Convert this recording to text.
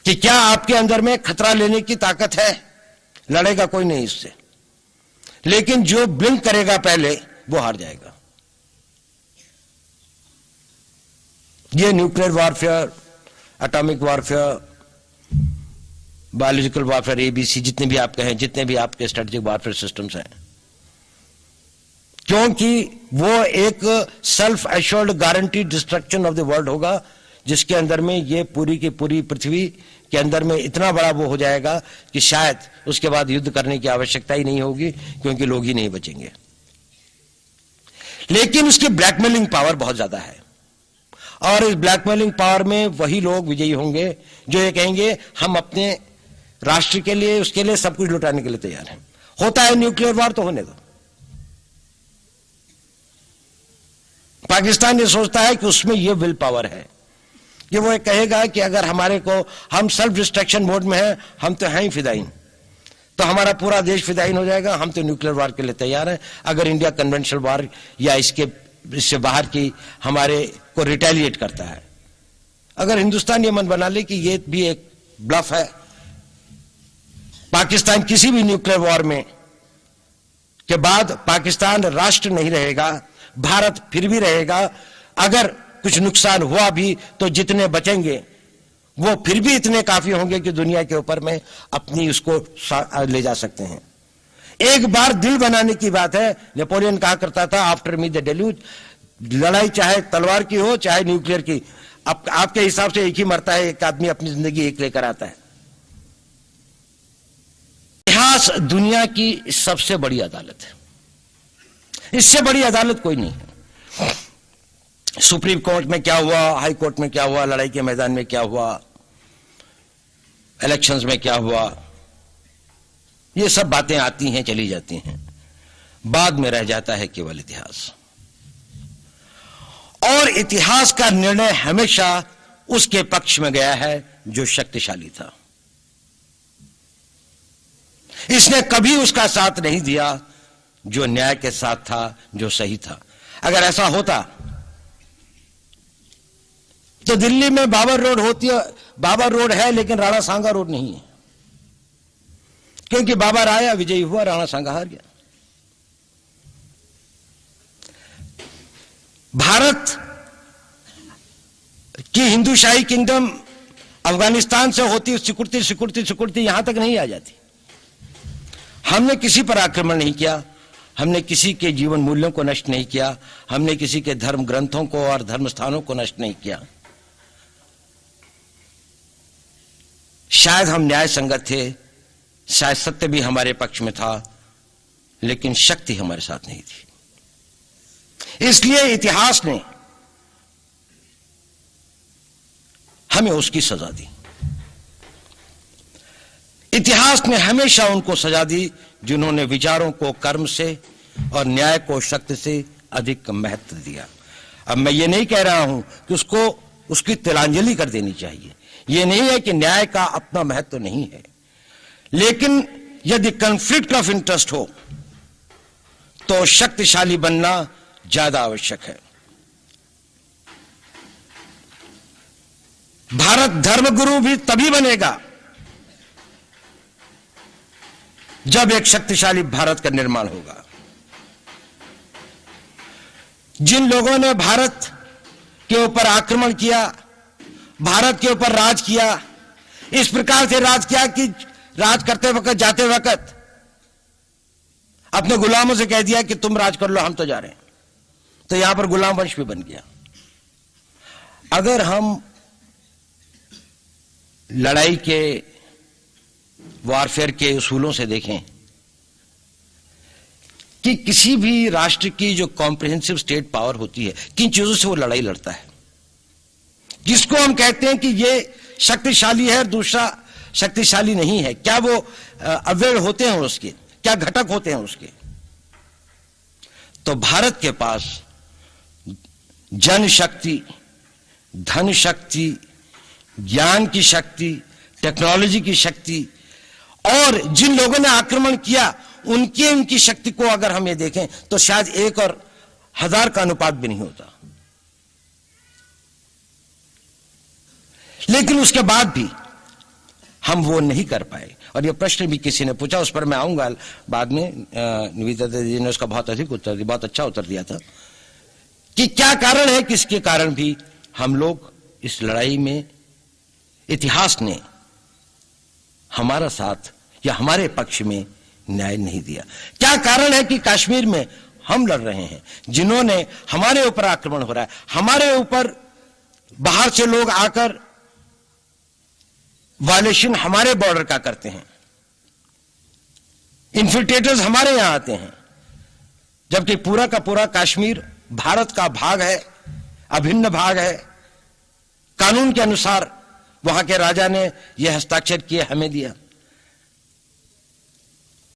कि क्या आपके अंदर में खतरा लेने की ताकत है? लड़ेगा कोई नहीं इससे, लेकिन जो ब्लिंक करेगा पहले वो हार जाएगा। ये nuclear warfare, atomic warfare, biological warfare, ABC, जितने भी आप कहें, जितने भी आपके स्ट्रेटेजिक वॉरफेयर सिस्टम्स हैं, क्योंकि वो एक self assured guarantee destruction of the world होगा, जिसके अंदर में ये पूरी की पूरी पृथ्वी के अंदर में इतना बड़ा वो हो जाएगा कि शायद उसके बाद युद्ध करने की आवश्यकता ही नहीं होगी, क्योंकि लोग ही नहीं बचेंगे। लेकिन उसकी ब्लैकमेलिंग पावर बहुत ज्यादा है, और इस ब्लैकमेलिंग पावर में वही लोग विजयी होंगे जो ये कहेंगे हम अपने राष्ट्र के लिए, उसके लिए सब कुछ लुटाने के लिए तैयार हैं। होता है न्यूक्लियर वॉर तो होने दो। पाकिस्तान ये सोचता है कि उसमें ये विल पावर है कि वो कहेगा कि अगर हमारे को, हम सेल्फ डिस्ट्रक्शन मोड में हैं, हम तो हैं ही फिदाइन, तो हमारा पूरा देश फिदाइन हो जाएगा, हम तो न्यूक्लियर वॉर के लिए तैयार हैं। अगर इंडिया कन्वेंशनल वॉर या इससे बाहर की हमारे को रिटेलिएट करता है, अगर हिंदुस्तान ये मन बना ले कि ये भी एक ब्लफ है, पाकिस्तान किसी भी न्यूक्लियर वॉर में के बाद पाकिस्तान राष्ट्र नहीं रहेगा, भारत फिर भी रहेगा। अगर कुछ नुकसान हुआ भी तो जितने बचेंगे वो फिर भी इतने काफी होंगे कि दुनिया के ऊपर में अपनी उसको ले जा सकते हैं। एक बार दिल बनाने की बात है। नेपोलियन कहा करता था, आफ्टर मी द डेल्यूज, लड़ाई चाहे तलवार की हो चाहे न्यूक्लियर की, आपके हिसाब से एक ही मरता है, एक आदमी अपनी जिंदगी एक लेकर आता है। इतिहास दुनिया की सबसे बड़ी अदालत है, इससे बड़ी अदालत कोई नहीं है। सुप्रीम कोर्ट में क्या हुआ, हाई कोर्ट में क्या हुआ, लड़ाई के मैदान में क्या हुआ, इलेक्शंस में क्या हुआ, ये सब बातें आती हैं चली जाती हैं, बाद में रह जाता है केवल इतिहास। और इतिहास का निर्णय हमेशा उसके पक्ष में गया है जो शक्तिशाली था। इसने कभी उसका साथ नहीं दिया जो न्याय के साथ था, जो सही था। अगर ऐसा होता तो दिल्ली में बाबर रोड होती है, बाबर रोड है लेकिन राणा सांगा रोड नहीं है, क्योंकि बाबर आया, विजयी हुआ, राणा सांगा हार गया। भारत की हिंदूशाही किंगडम अफगानिस्तान से होती सिकुड़ती सिकुड़ती सिकुड़ती यहां तक नहीं आ जाती। हमने किसी पर आक्रमण नहीं किया, हमने किसी के जीवन मूल्यों को नष्ट नहीं किया, हमने किसी के धर्म ग्रंथों को और धर्म स्थानों को नष्ट नहीं किया। शायद हम न्याय संगत थे, शायद सत्य भी हमारे पक्ष में था, लेकिन शक्ति हमारे साथ नहीं थी। इसलिए इतिहास ने हमें उसकी सजा दी। इतिहास ने हमेशा उनको सजा दी जिन्होंने विचारों को कर्म से और न्याय को शक्ति से अधिक महत्व दिया। अब मैं ये नहीं कह रहा हूं कि उसकी तिलांजलि कर देनी चाहिए, ये नहीं है कि न्याय का अपना महत्व नहीं है, लेकिन यदि कॉन्फ्लिक्ट ऑफ इंटरेस्ट हो तो शक्तिशाली बनना ज्यादा आवश्यक है। भारत धर्मगुरु भी तभी बनेगा जब एक शक्तिशाली भारत का निर्माण होगा। जिन लोगों ने भारत के ऊपर आक्रमण किया, भारत के ऊपर राज किया, इस प्रकार से राज किया कि राज करते वक्त, जाते वक्त अपने गुलामों से कह दिया कि तुम राज कर लो, हम तो जा रहे हैं, तो यहां पर गुलाम वंश भी बन गया। अगर हम लड़ाई के वॉरफेयर के उसूलों से देखें कि किसी भी राष्ट्र की जो कॉम्प्रिहेंसिव स्टेट पावर होती है, किन चीजों से वो लड़ाई लड़ता है, जिसको हम कहते हैं कि ये शक्तिशाली है, दूसरा शक्तिशाली नहीं है, क्या वो अवयव होते हैं उसके, क्या घटक होते हैं उसके। तो भारत के पास जनशक्ति, धन शक्ति, ज्ञान की शक्ति, टेक्नोलॉजी की शक्ति, और जिन लोगों ने आक्रमण किया उनकी शक्ति को अगर हम ये देखें तो शायद 1 और 1000 का अनुपात भी नहीं होता। लेकिन उसके बाद भी हम वो नहीं कर पाए। और ये प्रश्न भी किसी ने पूछा, उस पर मैं आऊंगा बाद में। निवेदिता जी ने उसका बहुत अधिक उत्तर दिया, बहुत अच्छा उत्तर दिया था कि क्या कारण है, किसके कारण भी हम लोग इस लड़ाई में इतिहास ने हमारा साथ या हमारे पक्ष में न्याय नहीं दिया। क्या कारण है कि कश्मीर में हम लड़ रहे हैं, जिन्होंने हमारे ऊपर आक्रमण हो रहा है, हमारे ऊपर बाहर से लोग आकर वायलेशन हमारे बॉर्डर का करते हैं, इन्फिल्ट्रेटर्स हमारे यहां आते हैं, जबकि पूरा का पूरा कश्मीर भारत का भाग है, अभिन्न भाग है। कानून के अनुसार वहां के राजा ने यह हस्ताक्षर किए, हमें दिया।